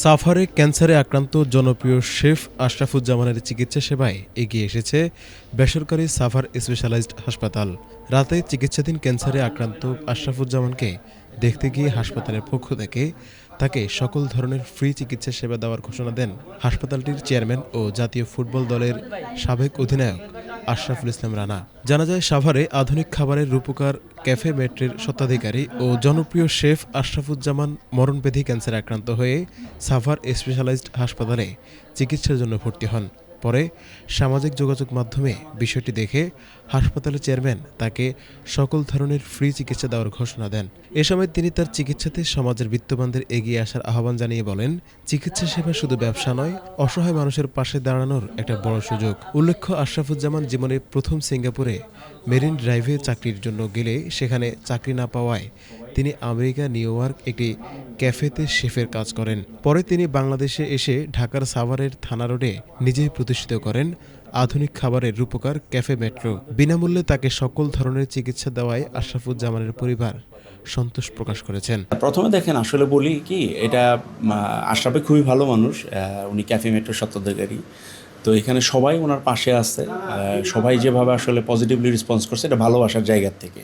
সাভারে ক্যান্সারে আক্রান্ত জনপ্রিয় শেফ আশরাফুজ্জামানের চিকিৎসা সেবায় এগিয়ে এসেছে বেসরকারি সাভার স্পেশালাইজড হাসপাতাল। রাতে চিকিৎসাধীন ক্যান্সারে আক্রান্ত আশরাফুজ্জামানকে দেখতে গিয়ে হাসপাতালের পক্ষ থেকে তাকে সকল ধরনের ফ্রি চিকিৎসা সেবা দেওয়ার ঘোষণা দেন হাসপাতালটির চেয়ারম্যান ও জাতীয় ফুটবল দলের সাবেক অধিনায়ক আশরাফুল ইসলাম রানা। জানা যায়, সাভারে আধুনিক খাবারের রূপকার ক্যাফে মেট্রির স্বত্বাধিকারী ও জনপ্রিয় শেফ আশরাফুজ্জামান মরণব্যাধি ক্যান্সারে আক্রান্ত হয়ে সাভার স্পেশালাইজড হাসপাতালে চিকিৎসার জন্য ভর্তি হন। পরে সামাজিক যোগাযোগ মাধ্যমে বিষয়টি দেখে হাসপাতালের চেয়ারম্যান তাকে সকল ধরনের ফ্রি চিকিৎসা দেওয়ার ঘোষণা দেন। এ সময় তিনি তার চিকিৎসাতে সমাজের বিত্তবানদের এগিয়ে আসার আহ্বান জানিয়ে বলেন, চিকিৎসা সেবা শুধু ব্যবসা নয়, অসহায় মানুষের পাশে দাঁড়ানোর একটা বড় সুযোগ। উল্লেখ্য, আশরাফুজ্জামান জীবনে প্রথম সিঙ্গাপুরে মেরিন ড্রাইভে চাকরির জন্য গেলে সেখানে চাকরি না পাওয়ায় তিনি আমেরিকা নিউ ইয়র্ক একটি ক্যাফেতে শেফের কাজ করেন। পরে তিনি বাংলাদেশে এসে ঢাকার সাভারের থানা রোডে নিজেই প্রতিষ্ঠিত করেন আধুনিক খাবারের রূপকার ক্যাফে মেট্রো। বিনামূল্যে তাকে সকল ধরনের চিকিৎসা দেওয়ায় আশরাফুজ্জামানের পরিবার সন্তোষ প্রকাশ করেছেন। প্রথমে দেখেন, আসলে বলি কি, এটা আশরাফে খুবই ভালো মানুষ। উনি ক্যাফে মেট্রোর স্বত্বাধিকারী। তো এখানে সবাই ওনার পাশে আছে। সবাই যেভাবে আসলে পজিটিভলি রেসপন্স করছে, এটা ভালোবাসার জায়গার থেকে।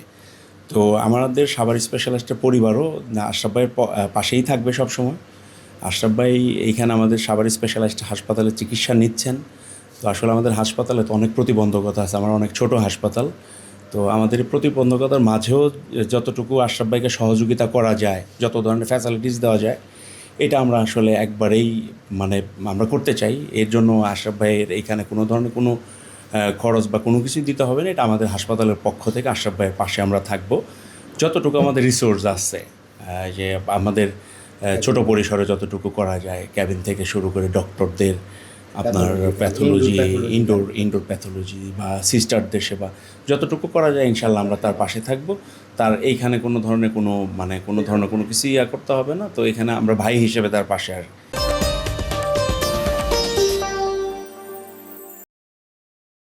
তো আমাদের সাভার স্পেশালিস্টের পরিবারও আশরাফ ভাইয়ের পাশেই থাকবে সবসময়। আশরাফ ভাই এইখানে আমাদের সাভার স্পেশালিস্ট হাসপাতালে চিকিৎসা নিচ্ছেন। তো আসলে আমাদের হাসপাতালে তো অনেক প্রতিবন্ধকতা আছে, আমার অনেক ছোট হাসপাতাল। তো আমাদের এই প্রতিবন্ধকতার মাঝেও যতটুকু আশরাফ ভাইকে সহযোগিতা করা যায়, যত ধরনের ফ্যাসিলিটিস দেওয়া যায়, এটা আমরা আসলে একবারেই আমরা করতে চাই। এর জন্য আশরাফ ভাইয়ের এইখানে কোনো ধরনের কোনো খরচ বা কোনো কিছুই দিতে হবে না। এটা আমাদের হাসপাতালের পক্ষ থেকে আশরাফ ভাইয়ের পাশে আমরা থাকব। যতটুকু আমাদের রিসোর্স আছে, যে আমাদের ছোট পরিসরে যতটুকু করা যায়, ক্যাবিন থেকে শুরু করে ডক্টরদের, আপনার প্যাথোলজি, ইনডোর প্যাথোলজি বা সিস্টারদের সেবা, যতটুকু করা যায় ইনশাল্লাহ আমরা তার পাশে থাকব। তার এইখানে কোনো ধরনের কোনো কিছু করতে হবে না। তো এখানে আমরা ভাই হিসেবে তার পাশে